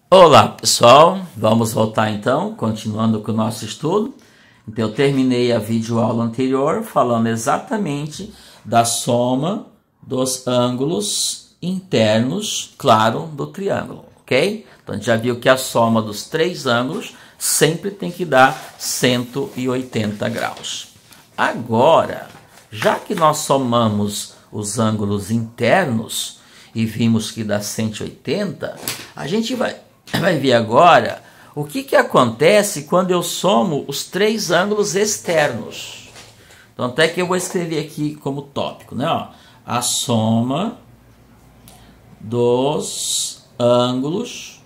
Olá pessoal, vamos voltar então, continuando com o nosso estudo. Então eu terminei a videoaula anterior falando exatamente da soma dos ângulos internos, claro, do triângulo, ok? Então a gente já viu que a soma dos três ângulos sempre tem que dar 180 graus. Agora, já que nós somamos os ângulos internos e vimos que dá 180, a gente vai ver agora o que acontece quando eu somo os três ângulos externos. Então até que eu vou escrever aqui como tópico, né? Ó, a soma dos ângulos,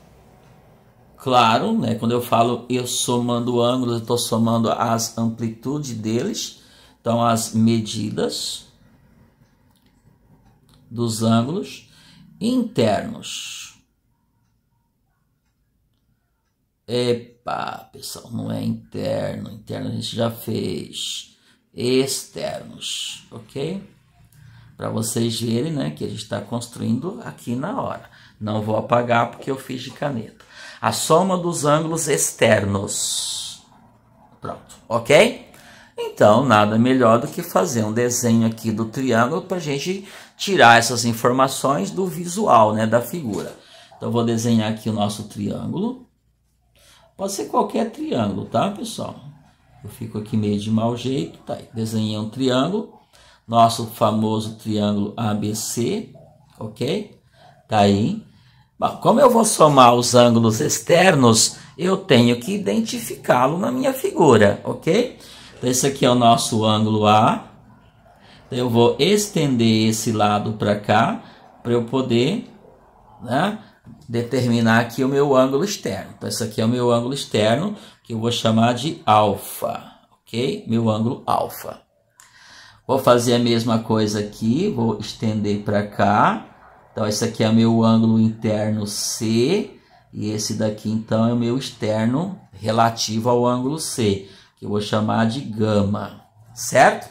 claro, né? Quando eu falo eu somando ângulos, eu estou somando as amplitudes deles, então as medidas dos ângulos internos. Epa, pessoal, não é interno. Interno a gente já fez. Externos, ok? Para vocês verem, né, que a gente está construindo aqui na hora. Não vou apagar porque eu fiz de caneta. A soma dos ângulos externos. Pronto, ok? Então, nada melhor do que fazer um desenho aqui do triângulo para a gente tirar essas informações do visual, né, da figura. Então, eu vou desenhar aqui o nosso triângulo. Pode ser qualquer triângulo, tá, pessoal? Eu fico aqui meio de mau jeito, tá aí. Desenhei um triângulo, nosso famoso triângulo ABC, ok? Tá aí. Bom, como eu vou somar os ângulos externos, eu tenho que identificá-lo na minha figura, ok? Então, esse aqui é o nosso ângulo A. Então, eu vou estender esse lado para cá, para eu poder, né, determinar aqui o meu ângulo externo. Então, esse aqui é o meu ângulo externo, que eu vou chamar de alfa, ok? Meu ângulo alfa. Vou fazer a mesma coisa aqui, vou estender para cá. Então, esse aqui é o meu ângulo interno C, e esse daqui, então, é o meu externo relativo ao ângulo C, que eu vou chamar de gama, certo?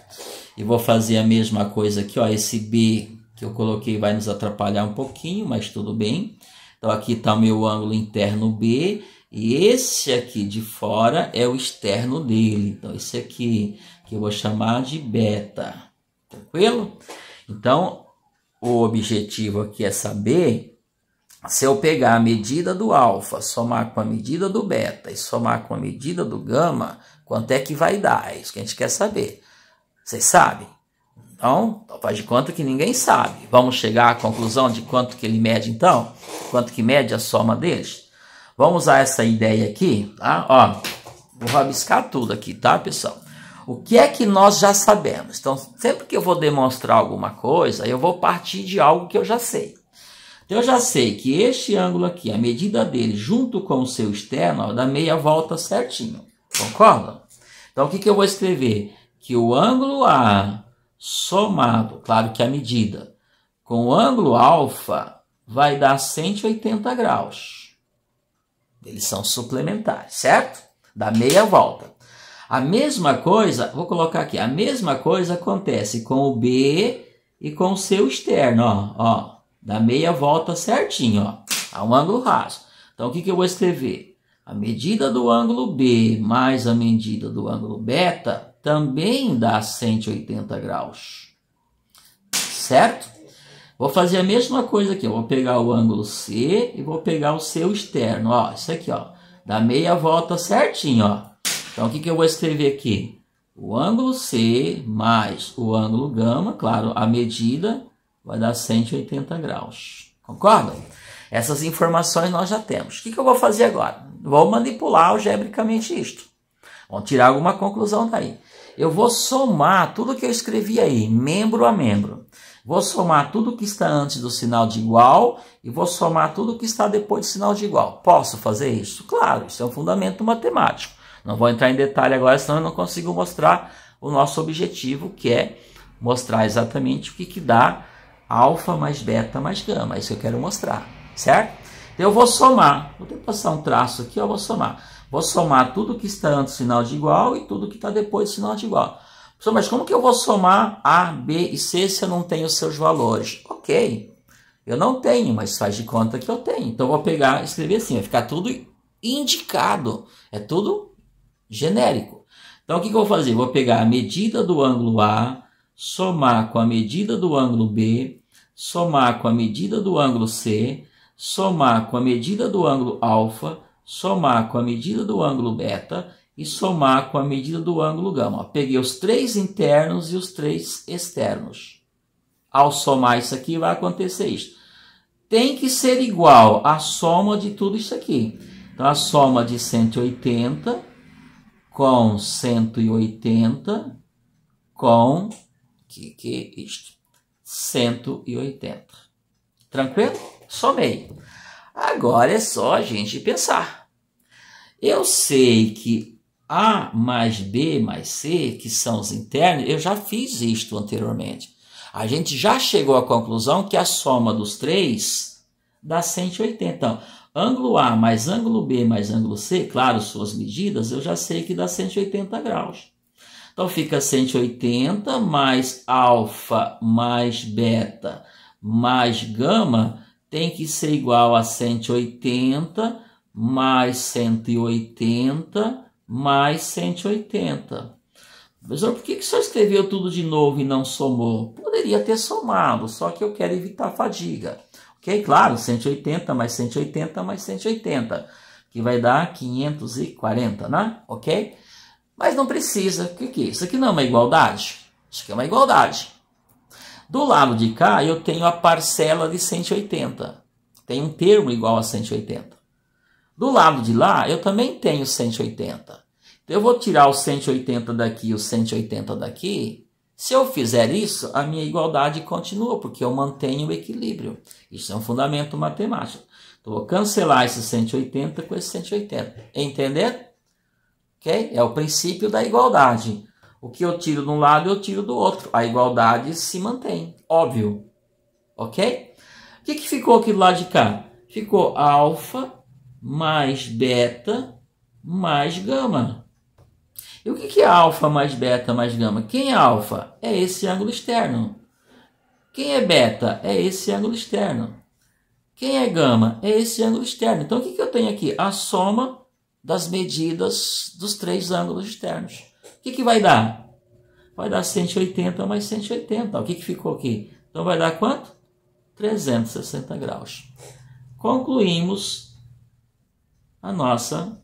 E vou fazer a mesma coisa aqui, ó, esse B que eu coloquei vai nos atrapalhar um pouquinho, mas tudo bem. Então, aqui está o meu ângulo interno B, e esse aqui de fora é o externo dele. Então, esse aqui, que eu vou chamar de beta. Tranquilo? Então, o objetivo aqui é saber, se eu pegar a medida do alfa, somar com a medida do beta e somar com a medida do gama, quanto é que vai dar? É isso que a gente quer saber. Vocês sabem? Então, faz de conta que ninguém sabe. Vamos chegar à conclusão de quanto que ele mede, então? Quanto que mede a soma deles? Vamos usar essa ideia aqui, tá? Ó, vou rabiscar tudo aqui, tá, pessoal? O que é que nós já sabemos? Então, sempre que eu vou demonstrar alguma coisa, eu vou partir de algo que eu já sei. Então, eu já sei que este ângulo aqui, a medida dele, junto com o seu externo, ó, dá meia volta certinho. Concorda? Então, o que eu vou escrever? Que o ângulo A somado, claro que a medida, com o ângulo alfa vai dar 180 graus. Eles são suplementares, certo? Dá meia volta. A mesma coisa, vou colocar aqui, a mesma coisa acontece com o B e com o seu externo, ó, dá meia volta certinho, ó, a um ângulo raso. Então, o que eu vou escrever? A medida do ângulo B mais a medida do ângulo beta também dá 180 graus, certo? Vou fazer a mesma coisa aqui, eu vou pegar o ângulo C e vou pegar o seu externo, ó, isso aqui, ó, dá meia volta certinho, ó. Então, o que eu vou escrever aqui? O ângulo C mais o ângulo gama, claro, a medida vai dar 180 graus, concorda? Essas informações nós já temos. O que eu vou fazer agora? Vou manipular algebricamente isto. Vamos tirar alguma conclusão daí. Eu vou somar tudo que eu escrevi aí, membro a membro. Vou somar tudo que está antes do sinal de igual e vou somar tudo que está depois do sinal de igual. Posso fazer isso? Claro, isso é um fundamento matemático. Não vou entrar em detalhe agora, senão eu não consigo mostrar o nosso objetivo, que é mostrar exatamente o que dá alfa mais beta mais gama. É isso que eu quero mostrar, certo? Então eu vou somar. Vou ter que passar um traço aqui, eu vou somar. Vou somar tudo que está antes do sinal de igual e tudo que está depois do sinal de igual. Mas como que eu vou somar A, B e C se eu não tenho os seus valores? Ok. Eu não tenho, mas faz de conta que eu tenho. Então, eu vou pegar e escrever assim, vai ficar tudo indicado. É tudo genérico. Então, o que eu vou fazer? Vou pegar a medida do ângulo A, somar com a medida do ângulo B, somar com a medida do ângulo C, somar com a medida do ângulo alfa, somar com a medida do ângulo beta e somar com a medida do ângulo gama. Peguei os 3 internos e os 3 externos. Ao somar isso aqui, vai acontecer isso. Tem que ser igual à soma de tudo isso aqui. Então, a soma de 180 com 180 com isto? 180. Tranquilo? Somei. Agora é só a gente pensar. Eu sei que A mais B mais C, que são os internos, eu já fiz isto anteriormente. A gente já chegou à conclusão que a soma dos 3 dá 180. Então, ângulo A mais ângulo B mais ângulo C, claro, suas medidas, eu já sei que dá 180 graus. Então, fica 180 mais alfa mais beta mais gama tem que ser igual a 180 mais 180 mais 180. Professor, por que o senhor escreveu tudo de novo e não somou? Poderia ter somado, só que eu quero evitar fadiga. Ok? Claro, 180 mais 180 mais 180, que vai dar 540, né? Ok? Mas não precisa. O que é isso? Isso aqui não é uma igualdade? Isso aqui é uma igualdade. Do lado de cá, eu tenho a parcela de 180. Tem um termo igual a 180. Do lado de lá, eu também tenho 180. Então, eu vou tirar os 180 daqui e os 180 daqui. Se eu fizer isso, a minha igualdade continua, porque eu mantenho o equilíbrio. Isso é um fundamento matemático. Então, eu vou cancelar esse 180 com esse 180. Entender? Okay? É o princípio da igualdade. O que eu tiro de um lado, eu tiro do outro. A igualdade se mantém. Óbvio. Ok? O que ficou aqui do lado de cá? Ficou alfa mais beta mais gama. E o que é alfa mais beta mais gama? Quem é alfa? É esse ângulo externo. Quem é beta? É esse ângulo externo. Quem é gama? É esse ângulo externo. Então, o que eu tenho aqui? A soma das medidas dos 3 ângulos externos. O que vai dar? Vai dar 180 mais 180. O que ficou aqui? Então, vai dar quanto? 360 graus. Concluímos a nossa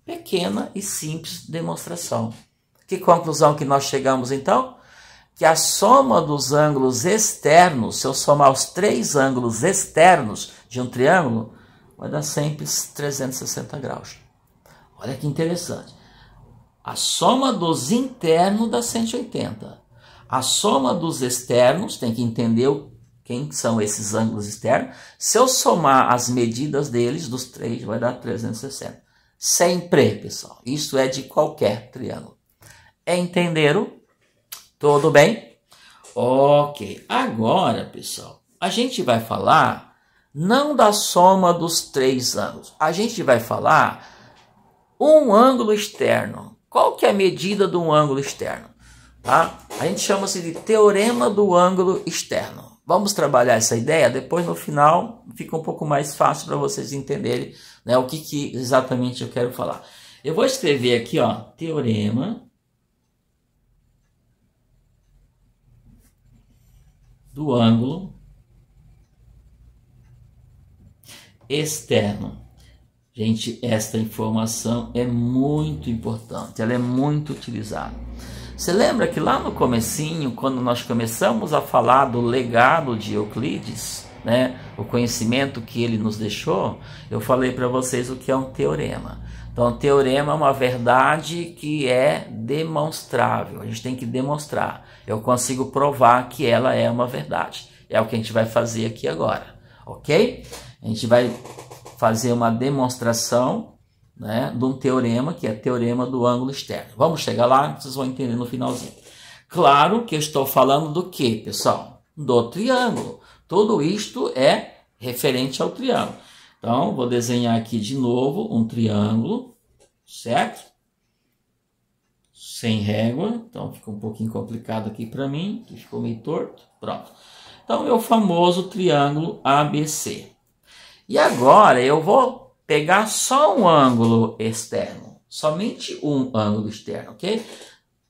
pequena e simples demonstração. Que conclusão que nós chegamos, então? Que a soma dos ângulos externos, se eu somar os 3 ângulos externos de um triângulo, vai dar sempre 360 graus. Olha que interessante. A soma dos internos dá 180. A soma dos externos, tem que entender quem são esses ângulos externos. Se eu somar as medidas deles, dos 3, vai dar 360. Sempre, pessoal. Isso é de qualquer triângulo. Entenderam? Tudo bem? Ok. Agora, pessoal, a gente vai falar não da soma dos 3 ângulos. A gente vai falar um ângulo externo. Qual que é a medida de um ângulo externo? Tá? A gente chama-se de teorema do ângulo externo. Vamos trabalhar essa ideia, depois no final fica um pouco mais fácil para vocês entenderem, né, o que exatamente eu quero falar. Eu vou escrever aqui, ó, teorema do ângulo externo. Gente, esta informação é muito importante, ela é muito utilizada. Você lembra que lá no comecinho, quando nós começamos a falar do legado de Euclides, né, o conhecimento que ele nos deixou, eu falei para vocês o que é um teorema. Então, um teorema é uma verdade que é demonstrável, a gente tem que demonstrar. Eu consigo provar que ela é uma verdade. É o que a gente vai fazer aqui agora, ok? A gente vai fazer uma demonstração, né, de um teorema, que é o teorema do ângulo externo. Vamos chegar lá, vocês vão entender no finalzinho. Claro que eu estou falando do que, pessoal? Do triângulo. Tudo isto é referente ao triângulo. Então, vou desenhar aqui de novo um triângulo, certo? Sem régua, então fica um pouquinho complicado aqui para mim, que ficou meio torto. Pronto. Então, meu famoso triângulo ABC. E agora eu vou pegar só um ângulo externo, somente um ângulo externo, ok? O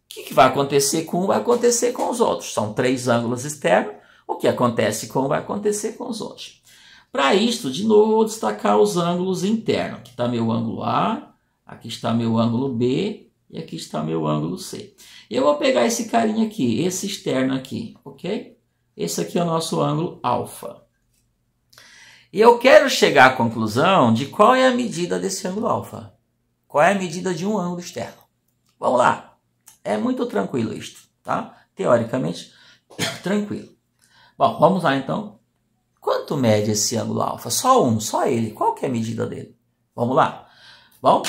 que vai acontecer com um vai acontecer com os outros. São 3 ângulos externos, o que acontece com um vai acontecer com os outros. Para isto, de novo, eu vou destacar os ângulos internos. Aqui está meu ângulo A, aqui está meu ângulo B e aqui está meu ângulo C. Eu vou pegar esse carinha aqui, esse externo aqui, ok? Esse aqui é o nosso ângulo alfa. E eu quero chegar à conclusão de qual é a medida desse ângulo alfa. Qual é a medida de um ângulo externo? Vamos lá. É muito tranquilo isto, tá? Teoricamente, tranquilo. Bom, vamos lá então. Quanto mede esse ângulo alfa? Só um, só ele. Qual que é a medida dele? Vamos lá. Bom,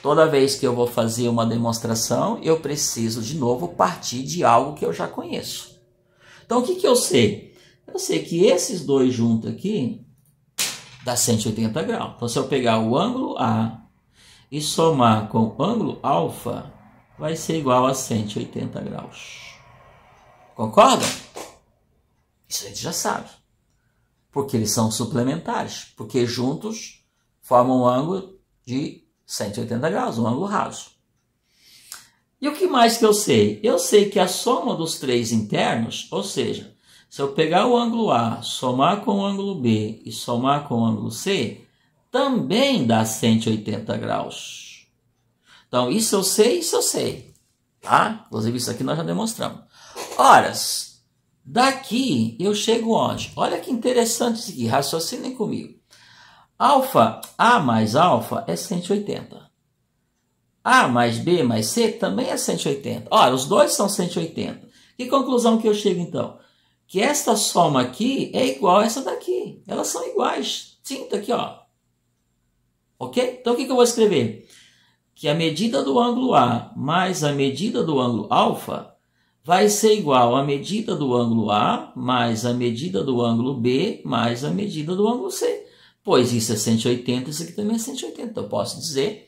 toda vez que eu vou fazer uma demonstração, eu preciso de novo partir de algo que eu já conheço. Então, o que eu sei? Eu sei que esses dois juntos aqui dá 180 graus. Então, se eu pegar o ângulo A e somar com o ângulo alfa, vai ser igual a 180 graus. Concordam? Isso a gente já sabe. Porque eles são suplementares. Porque juntos formam um ângulo de 180 graus, um ângulo raso. E o que mais que eu sei? Eu sei que a soma dos 3 internos, ou seja, se eu pegar o ângulo A, somar com o ângulo B e somar com o ângulo C, também dá 180 graus. Então, isso eu sei, tá? Inclusive, isso aqui nós já demonstramos. Ora, daqui eu chego onde? Olha que interessante isso aqui, raciocinem comigo. Alfa, A mais alfa é 180. A mais B mais C também é 180. Ora, os dois são 180. Que conclusão que eu chego então? Que esta soma aqui é igual a essa daqui. Elas são iguais. Sim, tá aqui, ó. Ok? Então, o que eu vou escrever? Que a medida do ângulo A mais a medida do ângulo alfa vai ser igual à medida do ângulo A mais a medida do ângulo B mais a medida do ângulo C. Pois isso é 180, isso aqui também é 180. Então, eu posso dizer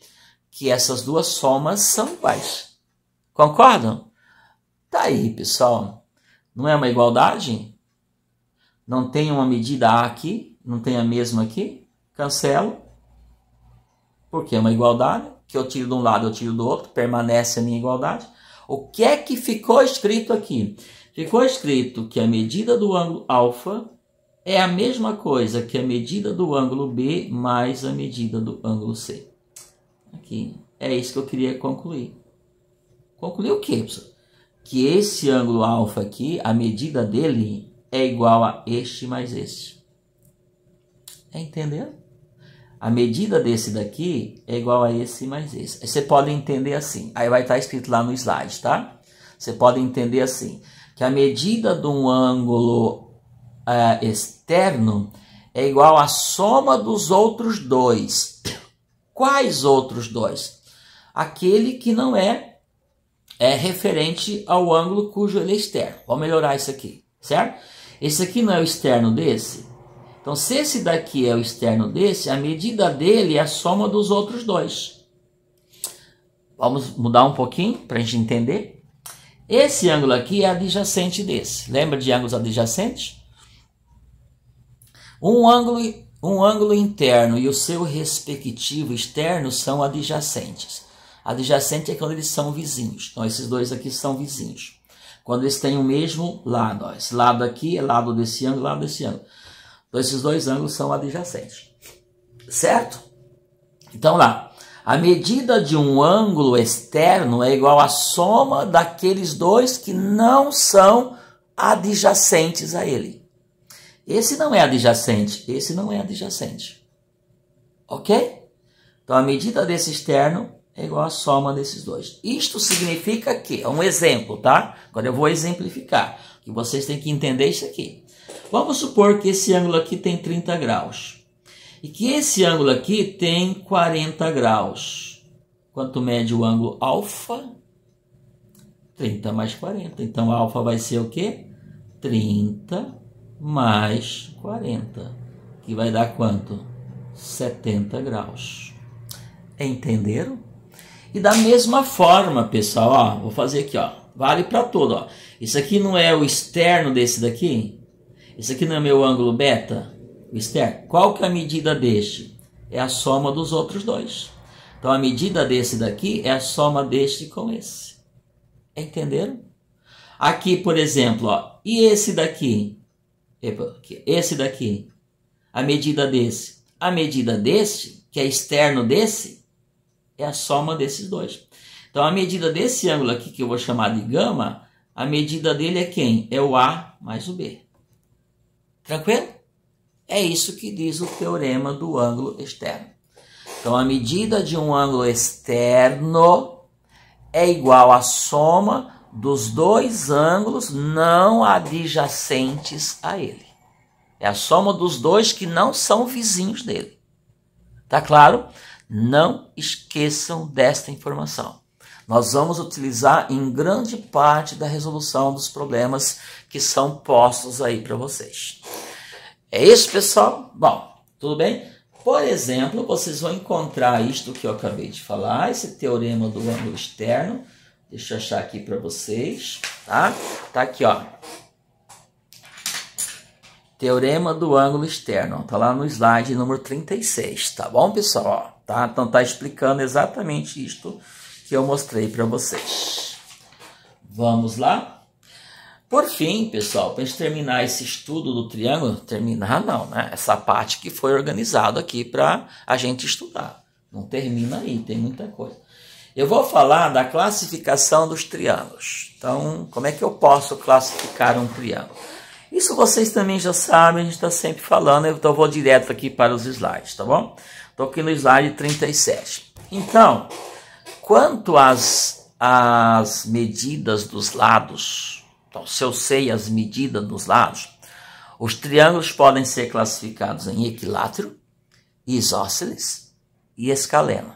que essas duas somas são iguais. Concordam? Tá aí, pessoal. Não é uma igualdade? Não tem uma medida A aqui, não tem a mesma aqui. Cancelo. Porque é uma igualdade. Que eu tiro de um lado, eu tiro do outro. Permanece a minha igualdade. O que é que ficou escrito aqui? Ficou escrito que a medida do ângulo alfa é a mesma coisa que a medida do ângulo B mais a medida do ângulo C. Aqui. É isso que eu queria concluir. Concluir o quê, pessoal? Que esse ângulo alfa aqui, a medida dele é igual a este mais este. Entendeu? A medida desse daqui é igual a esse mais esse. Aí você pode entender assim. Aí vai estar escrito lá no slide, tá? Você pode entender assim. Que a medida de um ângulo externo é igual à soma dos outros dois. Quais outros dois? Aquele que não é referente ao ângulo cujo ele é externo. Vamos melhorar isso aqui, certo? Esse aqui não é o externo desse. Então, se esse daqui é o externo desse, a medida dele é a soma dos outros dois. Vamos mudar um pouquinho para a gente entender. Esse ângulo aqui é adjacente desse. Lembra de ângulos adjacentes? Um ângulo interno e o seu respectivo externo são adjacentes. Adjacente é quando eles são vizinhos. Então, esses dois aqui são vizinhos. Quando eles têm o mesmo lado. Ó. Esse lado aqui é lado desse ângulo, lado desse ângulo. Então, esses dois ângulos são adjacentes. Certo? Então, lá. A medida de um ângulo externo é igual à soma daqueles dois que não são adjacentes a ele. Esse não é adjacente, esse não é adjacente. Ok? Então, a medida desse externo é igual à soma desses dois. Isto significa que, é um exemplo, tá? Agora eu vou exemplificar, que vocês têm que entender isso aqui. Vamos supor que esse ângulo aqui tem 30 graus. E que esse ângulo aqui tem 40 graus. Quanto mede o ângulo alfa? 30 mais 40. Então, alfa vai ser o quê? 30 mais 40. Que vai dar quanto? 70 graus. Entenderam? E da mesma forma, pessoal, ó, vou fazer aqui, ó, vale para tudo, ó. Isso aqui não é o externo desse daqui? Esse aqui não é meu ângulo beta externo? Qual que é a medida deste? É a soma dos outros dois. Então, a medida desse daqui é a soma deste com esse. Entenderam? Aqui, por exemplo, ó, e esse daqui? Esse daqui. A medida desse. A medida deste, que é externo desse, é a soma desses dois. Então, a medida desse ângulo aqui, que eu vou chamar de gama, a medida dele é quem? É o A mais o B. Tranquilo? É isso que diz o teorema do ângulo externo. Então, a medida de um ângulo externo é igual à soma dos dois ângulos não adjacentes a ele. É a soma dos dois que não são vizinhos dele. Tá claro? Não esqueçam desta informação. Nós vamos utilizar em grande parte da resolução dos problemas que são postos aí para vocês. É isso, pessoal? Bom, tudo bem? Por exemplo, vocês vão encontrar isto que eu acabei de falar, esse teorema do ângulo externo. Deixa eu achar aqui para vocês, tá? Tá aqui, ó. Teorema do ângulo externo. Tá lá no slide número 36, tá bom, pessoal? Ó, tá? Então tá explicando exatamente isto que eu mostrei para vocês. Vamos lá? Por fim, pessoal, para a gente terminar esse estudo do triângulo, terminar não, né? Essa parte que foi organizada aqui para a gente estudar. Não termina aí, tem muita coisa. Eu vou falar da classificação dos triângulos. Então, como é que eu posso classificar um triângulo? Isso vocês também já sabem, a gente está sempre falando, então eu vou direto aqui para os slides, tá bom? Estou aqui no slide 37. Então, quanto às medidas dos lados, então, se eu sei as medidas dos lados, os triângulos podem ser classificados em equilátero, isósceles e escaleno.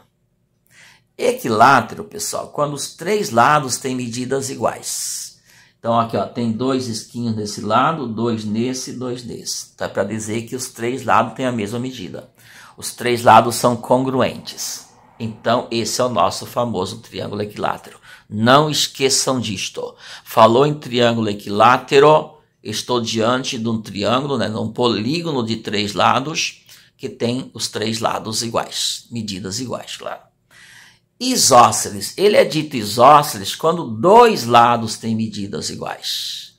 Equilátero, pessoal, quando os três lados têm medidas iguais. Então, aqui, ó, tem dois risquinhos desse lado, dois nesse e dois nesse. Tá para dizer que os três lados têm a mesma medida. Os três lados são congruentes. Então, esse é o nosso famoso triângulo equilátero. Não esqueçam disto. Falou em triângulo equilátero, estou diante de um triângulo, né, um polígono de três lados, que tem os três lados iguais, medidas iguais, claro. Isósceles, ele é dito isósceles quando dois lados têm medidas iguais.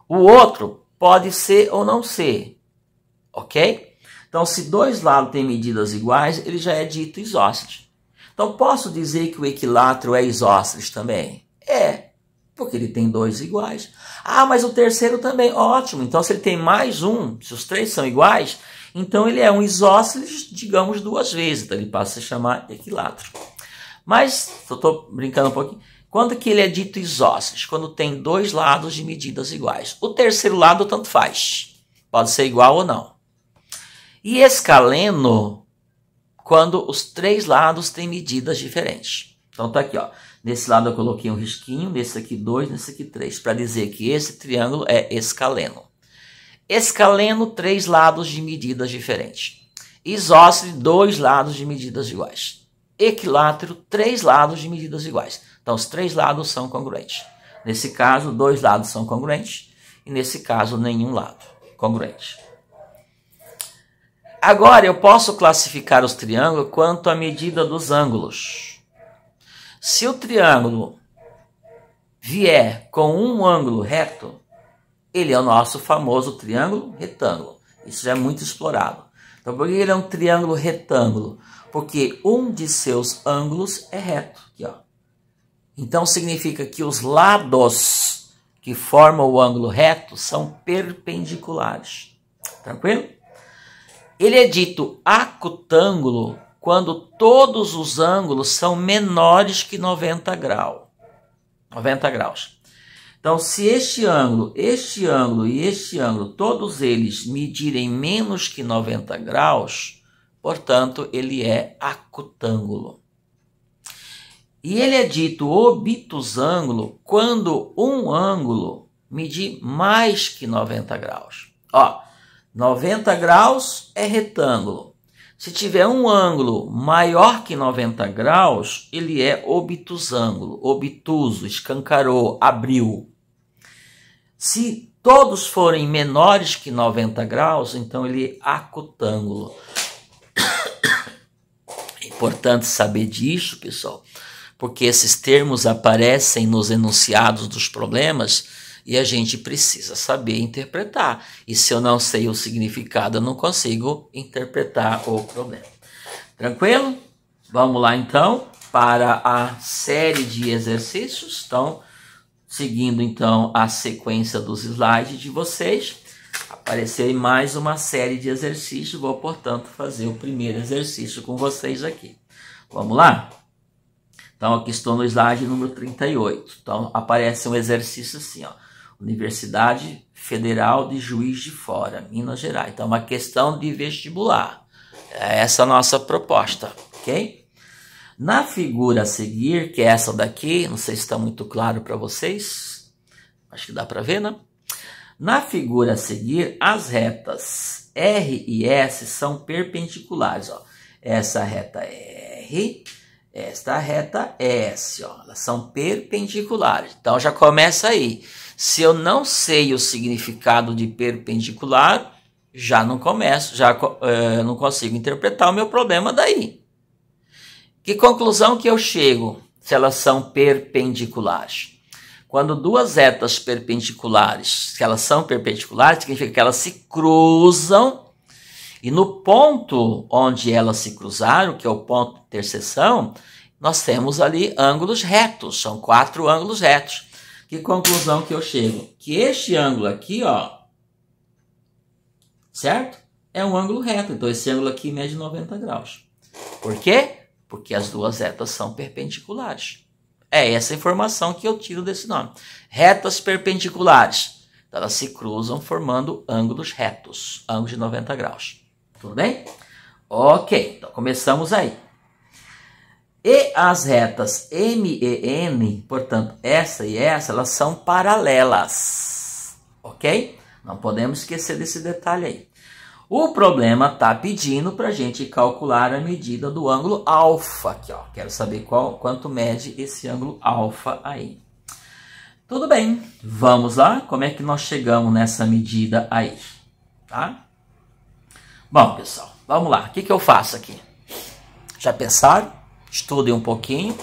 O outro pode ser ou não ser, ok? Então, se dois lados têm medidas iguais, ele já é dito isósceles. Então, posso dizer que o equilátero é isósceles também? É, porque ele tem dois iguais. Ah, mas o terceiro também, ótimo. Então, se ele tem mais um, se os três são iguais, então ele é um isósceles, digamos, duas vezes. Então, ele passa a se chamar equilátero. Mas, eu estou brincando um pouquinho, quando que ele é dito isósceles? Quando tem dois lados de medidas iguais. O terceiro lado, tanto faz. Pode ser igual ou não. E escaleno, quando os três lados têm medidas diferentes. Então, tá aqui, ó. Nesse lado eu coloquei um risquinho, nesse aqui 2, nesse aqui 3, para dizer que esse triângulo é escaleno. Escaleno, três lados de medidas diferentes. Isósceles, dois lados de medidas iguais. Equilátero, três lados de medidas iguais. Então, os três lados são congruentes. Nesse caso, dois lados são congruentes. E nesse caso, nenhum lado congruente. Agora, eu posso classificar os triângulos quanto à medida dos ângulos. Se o triângulo vier com um ângulo reto, ele é o nosso famoso triângulo retângulo. Isso já é muito explorado. Então, por que ele é um triângulo retângulo? Porque um de seus ângulos é reto. Aqui, ó. Então, significa que os lados que formam o ângulo reto são perpendiculares. Tranquilo? Ele é dito acutângulo quando todos os ângulos são menores que 90 graus. 90 graus. Então, se este ângulo e este ângulo, todos eles medirem menos que 90 graus, portanto, ele é acutângulo. E ele é dito obtusângulo quando um ângulo medir mais que 90 graus. Ó, 90 graus é retângulo. Se tiver um ângulo maior que 90 graus, ele é obtusângulo. Obtuso, escancarou, abriu. Se todos forem menores que 90 graus, então ele é acutângulo. É importante saber disso, pessoal, porque esses termos aparecem nos enunciados dos problemas e a gente precisa saber interpretar. E se eu não sei o significado, eu não consigo interpretar o problema. Tranquilo? Vamos lá, então, para a série de exercícios. Então, seguindo, então, a sequência dos slides de vocês, apareceu aí mais uma série de exercícios. Vou, portanto, fazer o primeiro exercício com vocês aqui. Vamos lá? Então, aqui estou no slide número 38. Então, aparece um exercício assim, ó. Universidade Federal de Juiz de Fora, Minas Gerais. Então, uma questão de vestibular. É essa a nossa proposta, ok? Na figura a seguir, que é essa daqui, não sei se está muito claro para vocês. Acho que dá para ver, né? Na figura a seguir, as retas R e S são perpendiculares, ó. Essa reta R, esta reta S, ó. Elas são perpendiculares. Então já começa aí. Se eu não sei o significado de perpendicular, já não começo, não consigo interpretar o meu problema daí. Que conclusão que eu chego se elas são perpendiculares? Quando duas retas perpendiculares, se elas são perpendiculares, significa que elas se cruzam e no ponto onde elas se cruzaram, que é o ponto de interseção, nós temos ali ângulos retos, são 4 ângulos retos. Que conclusão que eu chego? Que este ângulo aqui, ó, certo? É um ângulo reto, então esse ângulo aqui mede 90 graus. Por quê? Porque as duas retas são perpendiculares. É essa informação que eu tiro desse nome. Retas perpendiculares. Então, elas se cruzam formando ângulos retos, ângulos de 90 graus. Tudo bem? Ok, então começamos aí. E as retas M e N, portanto, essa e essa, elas são paralelas. Ok? Não podemos esquecer desse detalhe aí. O problema está pedindo para a gente calcular a medida do ângulo alfa. Aqui, ó. Quero saber quanto mede esse ângulo alfa aí. Tudo bem, vamos lá. Como é que nós chegamos nessa medida aí? Tá? Bom, pessoal, vamos lá. O que eu faço aqui? Já pensaram? Estudem um pouquinho.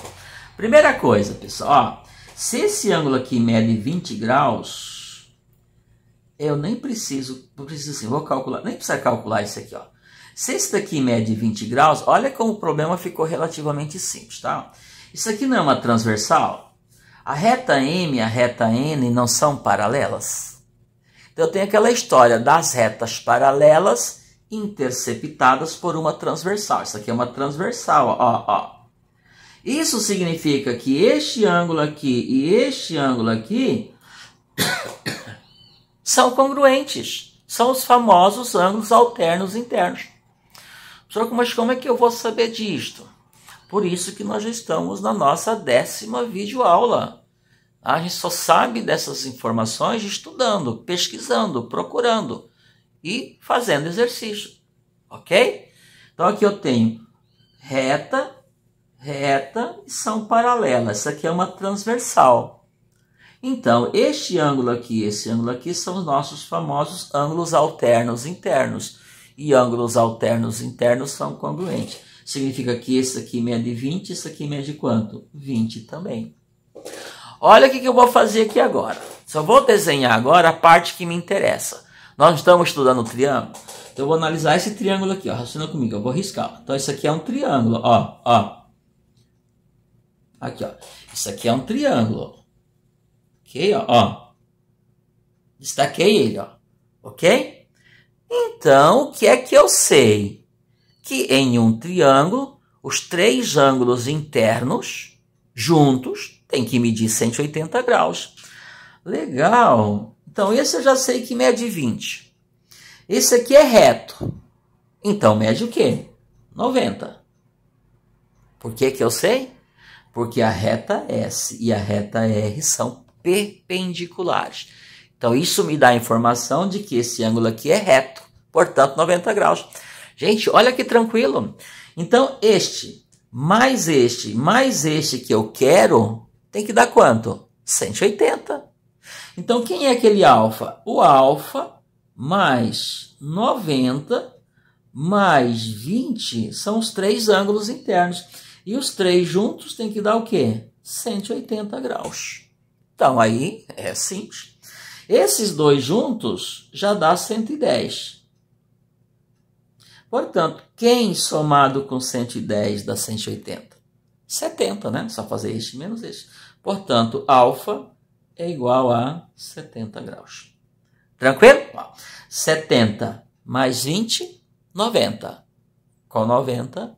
Primeira coisa, pessoal, ó, se esse ângulo aqui mede 20 graus, eu nem preciso assim, vou calcular, nem precisa calcular isso aqui, ó. Se esse daqui mede 20 graus, olha como o problema ficou relativamente simples, tá? Isso aqui não é uma transversal? A reta M e a reta N não são paralelas? Então eu tenho aquela história das retas paralelas interceptadas por uma transversal. Isso aqui é uma transversal, ó. Isso significa que este ângulo aqui e este ângulo aqui são congruentes. São os famosos ângulos alternos internos. Professor, mas como é que eu vou saber disto? Por isso que nós já estamos na nossa 10ª videoaula. A gente só sabe dessas informações estudando, pesquisando, procurando e fazendo exercício. Ok? Então aqui eu tenho reta e são paralelas. Essa aqui é uma transversal. Então, este ângulo aqui e esse ângulo aqui são os nossos famosos ângulos alternos internos. E ângulos alternos internos são congruentes. Significa que esse aqui mede 20, esse aqui mede quanto? 20 também. Olha o que eu vou fazer aqui agora. Só vou desenhar agora a parte que me interessa. Nós estamos estudando o triângulo. Então, eu vou analisar esse triângulo aqui, ó. Raciocina comigo, eu vou riscar. Então, isso aqui é um triângulo, ó. Aqui, ó. Isso aqui é um triângulo. Ok, ó. Destaquei ele, ó. Ok? Então, o que é que eu sei? Que em um triângulo, os 3 ângulos internos, juntos, tem que medir 180 graus. Legal. Então, esse eu já sei que mede 20. Esse aqui é reto. Então, mede o quê? 90. Por que eu sei? Porque a reta S e a reta R são perpendiculares. Então, isso me dá a informação de que esse ângulo aqui é reto, portanto, 90 graus. Gente, olha que tranquilo. Então, este mais este que eu quero, tem que dar quanto? 180. Então, quem é aquele alfa? O alfa mais 90 mais 20 são os 3 ângulos internos. E os 3 juntos tem que dar o quê? 180 graus. Então, aí é simples. Esses 2 juntos já dá 110. Portanto, quem somado com 110 dá 180? 70, né? Só fazer este menos este. Portanto, alfa é igual a 70 graus. Tranquilo? 70 mais 20, 90. Com 90,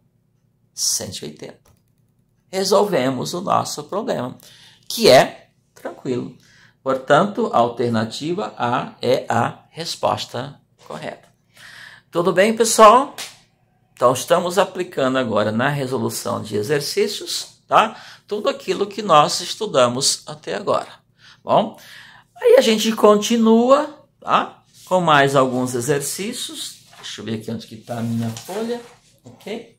180. Resolvemos o nosso problema, que é tranquilo. Portanto, a alternativa A é a resposta correta. Tudo bem, pessoal? Então, estamos aplicando agora na resolução de exercícios, tá? Tudo aquilo que nós estudamos até agora. Bom, aí a gente continua, tá? Com mais alguns exercícios. Deixa eu ver aqui onde que está a minha folha. Ok?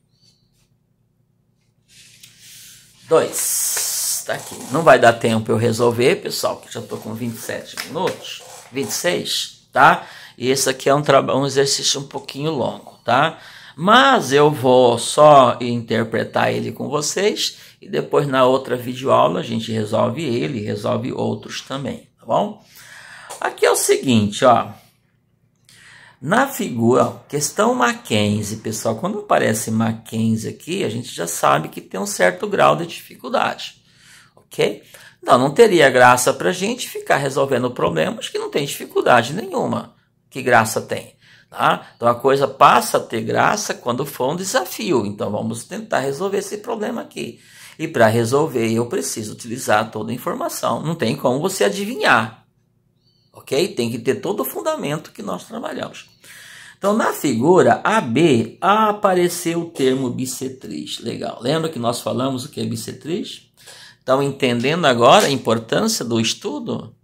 2. Está aqui. Não vai dar tempo eu resolver, pessoal, que já estou com 27 minutos. 26, tá? E esse aqui é um exercício um pouquinho longo, tá? Mas eu vou só interpretar ele com vocês e depois na outra videoaula a gente resolve ele e resolve outros também, tá bom? Aqui é o seguinte, ó. Na figura, questão Mackenzie, pessoal, quando aparece Mackenzie aqui, a gente já sabe que tem um certo grau de dificuldade, ok? Então, não teria graça para a gente ficar resolvendo problemas que não tem dificuldade nenhuma. Que graça tem? Tá? Então, a coisa passa a ter graça quando for um desafio. Então, vamos tentar resolver esse problema aqui. E para resolver, eu preciso utilizar toda a informação. Não tem como você adivinhar, ok? Tem que ter todo o fundamento que nós trabalhamos. Então, na figura AB, apareceu o termo bissetriz. Legal. Lembra que nós falamos o que é bissetriz? Estão entendendo agora a importância do estudo?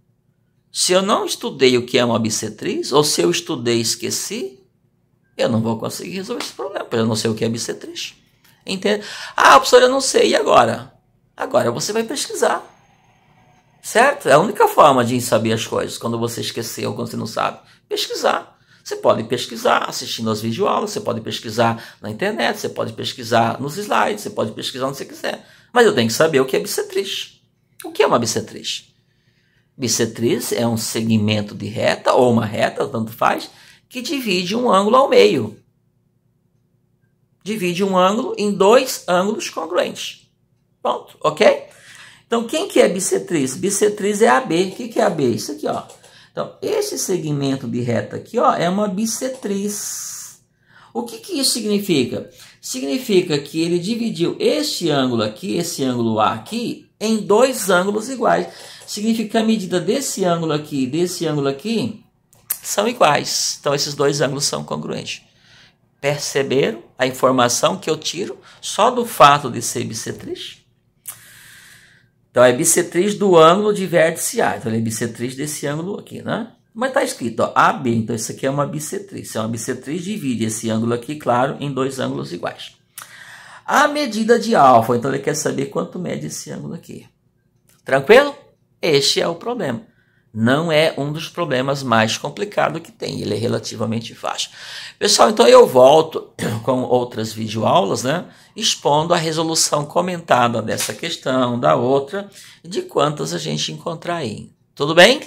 Se eu não estudei o que é uma bissetriz, ou se eu estudei e esqueci, eu não vou conseguir resolver esse problema, porque eu não sei o que é bissetriz. Entende? Ah, professor, eu não sei. E agora? Agora você vai pesquisar. Certo? É a única forma de saber as coisas, quando você esqueceu ou quando você não sabe. Pesquisar. Você pode pesquisar assistindo as videoaulas, você pode pesquisar na internet, você pode pesquisar nos slides, você pode pesquisar onde você quiser. Mas eu tenho que saber o que é bissetriz. O que é uma bissetriz? Bissetriz é um segmento de reta, ou uma reta, tanto faz, que divide um ângulo ao meio. Divide um ângulo em 2 ângulos congruentes. Ponto, ok? Então, quem que é bissetriz? Bissetriz é AB. O que é AB? Isso aqui, ó. Então, esse segmento de reta aqui, ó, é uma bissetriz. O que isso significa? Significa que ele dividiu este ângulo aqui, esse ângulo A aqui, em 2 ângulos iguais. Significa que a medida desse ângulo aqui e desse ângulo aqui são iguais. Então, esses 2 ângulos são congruentes. Perceberam a informação que eu tiro só do fato de ser bissetriz? Então, é bissetriz do ângulo de vértice A. Então, ele é bissetriz desse ângulo aqui, né? Mas está escrito, ó, AB. Então, isso aqui é uma bissetriz. Se é uma bissetriz, divide esse ângulo aqui, claro, em 2 ângulos iguais. A medida de alfa. Então, ele quer saber quanto mede esse ângulo aqui. Tranquilo? Este é o problema. Não é um dos problemas mais complicados que tem. Ele é relativamente fácil. Pessoal, então eu volto com outras videoaulas, né? Expondo a resolução comentada dessa questão, da outra, e de quantas a gente encontrar aí. Tudo bem?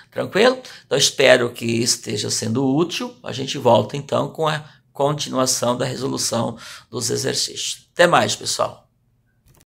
Tranquilo? Então espero que esteja sendo útil. A gente volta então com a continuação da resolução dos exercícios. Até mais, pessoal.